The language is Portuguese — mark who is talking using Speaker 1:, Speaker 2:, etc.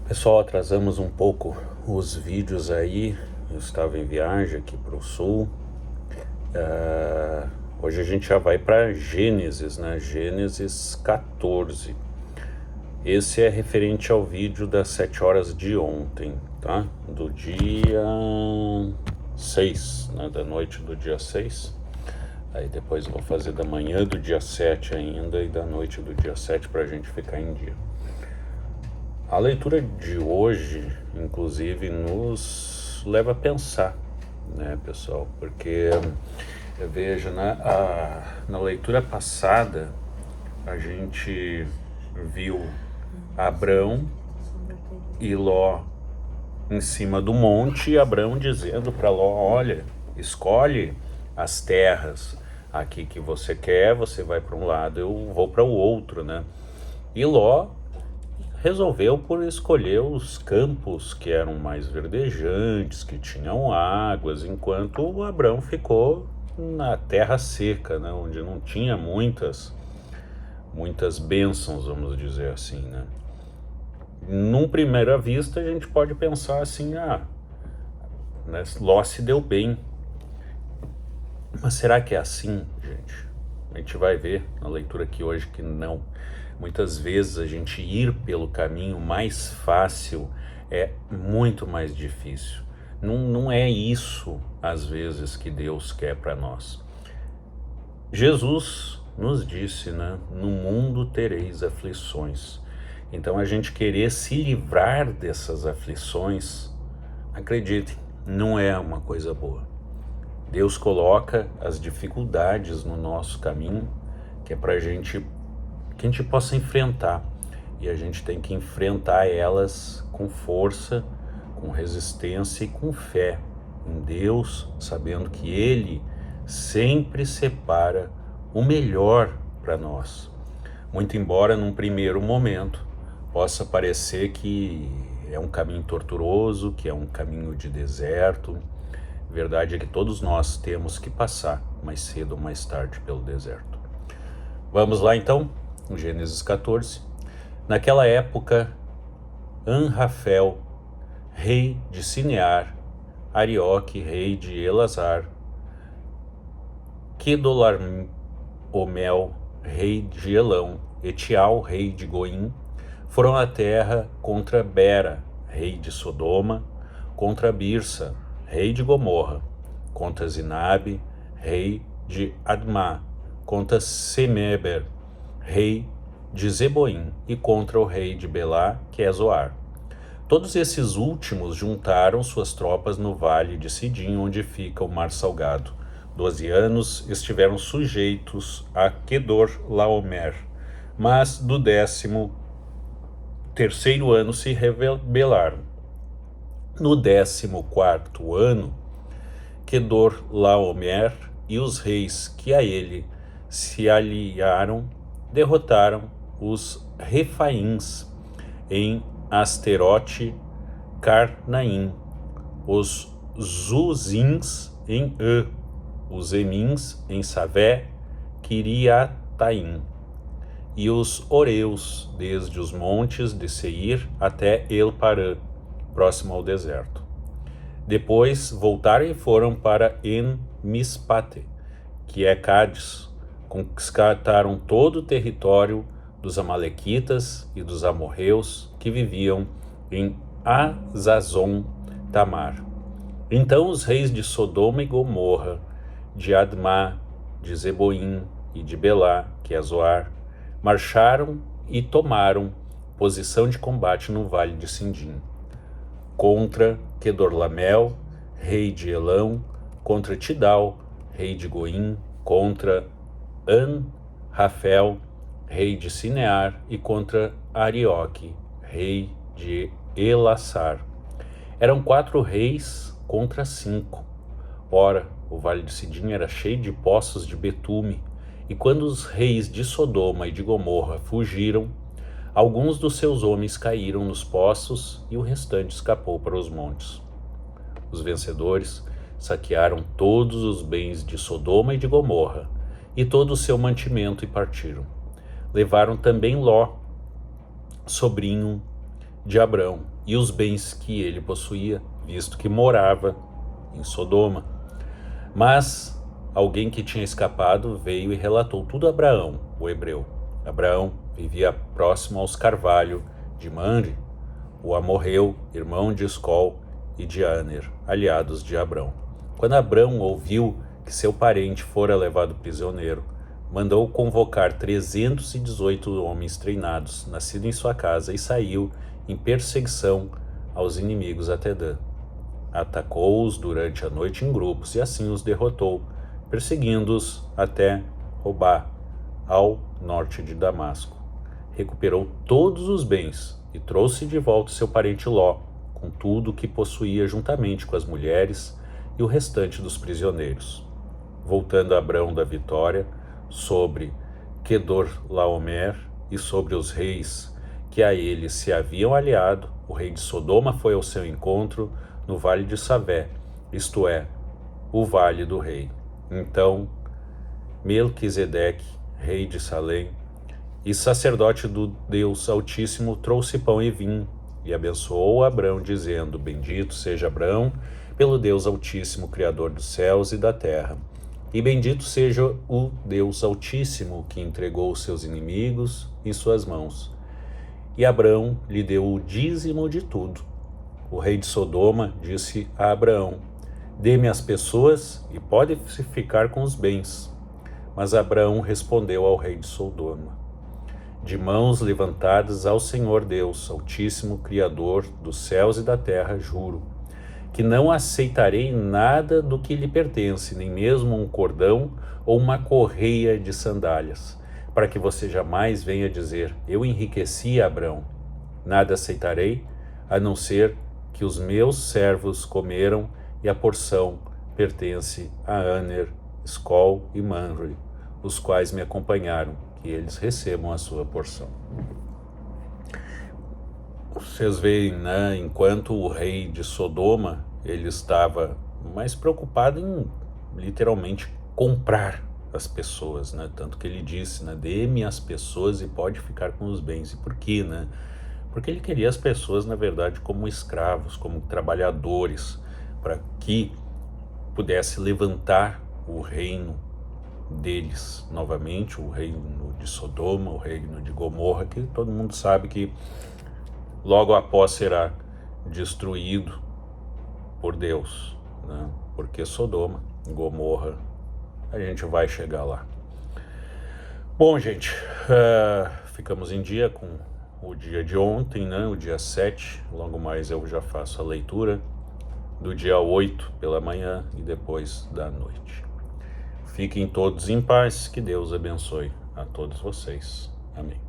Speaker 1: Pessoal, atrasamos um pouco os vídeos aí. Eu estava em viagem aqui para o sul. Hoje a gente já vai para Gênesis, né? Gênesis 14. Esse é referente ao vídeo das 7 horas de ontem, tá? Do dia 6, né? Da noite do dia 6. Aí depois eu vou fazer da manhã do dia 7 ainda e da noite do dia 7 para a gente ficar em dia. A leitura de hoje, inclusive, nos leva a pensar, né, pessoal? Porque, veja, na leitura passada, a gente viu Abrão e Ló em cima do monte, e Abrão dizendo para Ló: olha, escolhe as terras aqui que você quer, você vai para um lado, eu vou para o outro, né? E Ló resolveu por escolher os campos que eram mais verdejantes, que tinham águas, enquanto o Abrão ficou na terra seca, né, onde não tinha muitas bênçãos, vamos dizer assim, né? Num primeira vista a gente pode pensar assim, né, Ló se deu bem. Mas será que é assim, gente? A gente vai ver na leitura aqui hoje que não. Muitas vezes a gente ir pelo caminho mais fácil é muito mais difícil. Não é isso, às vezes, que Deus quer para nós. Jesus nos disse, né? No mundo tereis aflições. Então a gente querer se livrar dessas aflições, acreditem, não é uma coisa boa. Deus coloca as dificuldades no nosso caminho, que é para que a gente possa enfrentar. E a gente tem que enfrentar elas com força, com resistência e com fé em Deus, sabendo que Ele sempre separa o melhor para nós. Muito embora num primeiro momento possa parecer que é um caminho tortuoso, que é um caminho de deserto. A verdade é que todos nós temos que passar mais cedo ou mais tarde pelo deserto. Vamos lá então, Gênesis 14. Naquela época, Anrafel, rei de Sinear, Arioque, rei de Elazar, Quedolaromel, rei de Elão, Etial, rei de Goim, foram à terra contra Bera, rei de Sodoma, contra Birsa, rei de Gomorra, contra Zinabe, rei de Admá, contra Semeber, rei de Zeboim, e contra o rei de Belá, que é Zoar. Todos esses últimos juntaram suas tropas no vale de Sidim, onde fica o Mar Salgado. 12 anos estiveram sujeitos a Quedorlaomer, mas do 13º ano se rebelaram. No 14º ano, Quedorlaomer e os reis que a ele se aliaram derrotaram os Refaíns em Asterote Carnaim, os Zuzins em os Emins em Savé Quiriataim, e os Oreus desde os montes de Seir até El-Parã, próximo ao deserto. Depois voltaram e foram para En-Mispate, que é Cádiz. Conquistaram todo o território dos Amalequitas e dos amorreus que viviam em Azazon Tamar. Então os reis de Sodoma e Gomorra, de Admá, de Zeboim e de Belá, que é Zoar, marcharam e tomaram posição de combate no vale de Sindim, contra Quedorlaomel, rei de Elão, contra Tidal, rei de Goim, contra Anrafel, rei de Sinear, e contra Arioque, rei de Elassar. Eram 4 reis contra 5. Ora, o vale de Sidim era cheio de poços de betume, e quando os reis de Sodoma e de Gomorra fugiram, alguns dos seus homens caíram nos poços e o restante escapou para os montes. Os vencedores saquearam todos os bens de Sodoma e de Gomorra e todo o seu mantimento e partiram. Levaram também Ló, sobrinho de Abrão, e os bens que ele possuía, visto que morava em Sodoma. Mas alguém que tinha escapado veio e relatou tudo a Abraão, o hebreu. Abraão vivia próximo aos carvalhos de Mamre, o amorreu, irmão de Escol e de Aner, aliados de Abrão. Quando Abrão ouviu que seu parente fora levado prisioneiro, mandou convocar 318 homens treinados, nascidos em sua casa, e saiu em perseguição aos inimigos até Dan. Atacou-os durante a noite em grupos e assim os derrotou, perseguindo-os até Robá, ao norte de Damasco. Recuperou todos os bens e trouxe de volta seu parente Ló, com tudo o que possuía juntamente com as mulheres e o restante dos prisioneiros. Voltando a Abrão da vitória sobre Quedorlaomer e sobre os reis que a ele se haviam aliado, o rei de Sodoma foi ao seu encontro no vale de Savé, isto é, o vale do rei. Então Melquisedeque, rei de Salém e sacerdote do Deus Altíssimo, trouxe pão e vinho e abençoou Abrão, dizendo: Bendito seja Abrão pelo Deus Altíssimo, Criador dos céus e da terra. E bendito seja o Deus Altíssimo, que entregou os seus inimigos em suas mãos. E Abrão lhe deu o dízimo de tudo. O rei de Sodoma disse a Abraão: Dê-me as pessoas e pode ficar com os bens. Mas Abraão respondeu ao rei de Sodoma: De mãos levantadas ao Senhor Deus Altíssimo, Criador dos céus e da terra, juro que não aceitarei nada do que lhe pertence, nem mesmo um cordão ou uma correia de sandálias, para que você jamais venha dizer: Eu enriqueci Abrão. Nada aceitarei, a não ser que os meus servos comeram e a porção pertence a Aner, Escol e Mamre, os quais me acompanharam, que eles recebam a sua porção. Vocês veem, né, enquanto o rei de Sodoma, ele estava mais preocupado em literalmente comprar as pessoas, né? Tanto que ele disse, né, dê-me as pessoas e pode ficar com os bens. E por quê, né? Porque ele queria as pessoas, na verdade, como escravos, como trabalhadores, para que pudesse levantar o reino deles novamente, o reino de Sodoma, o reino de Gomorra, que todo mundo sabe que logo após será destruído por Deus, né? Porque Sodoma, Gomorra, a gente vai chegar lá. Bom, gente, ficamos em dia com o dia de ontem, né? O dia 7, logo mais eu já faço a leitura do dia 8 pela manhã e depois da noite. Fiquem todos em paz, que Deus abençoe a todos vocês. Amém.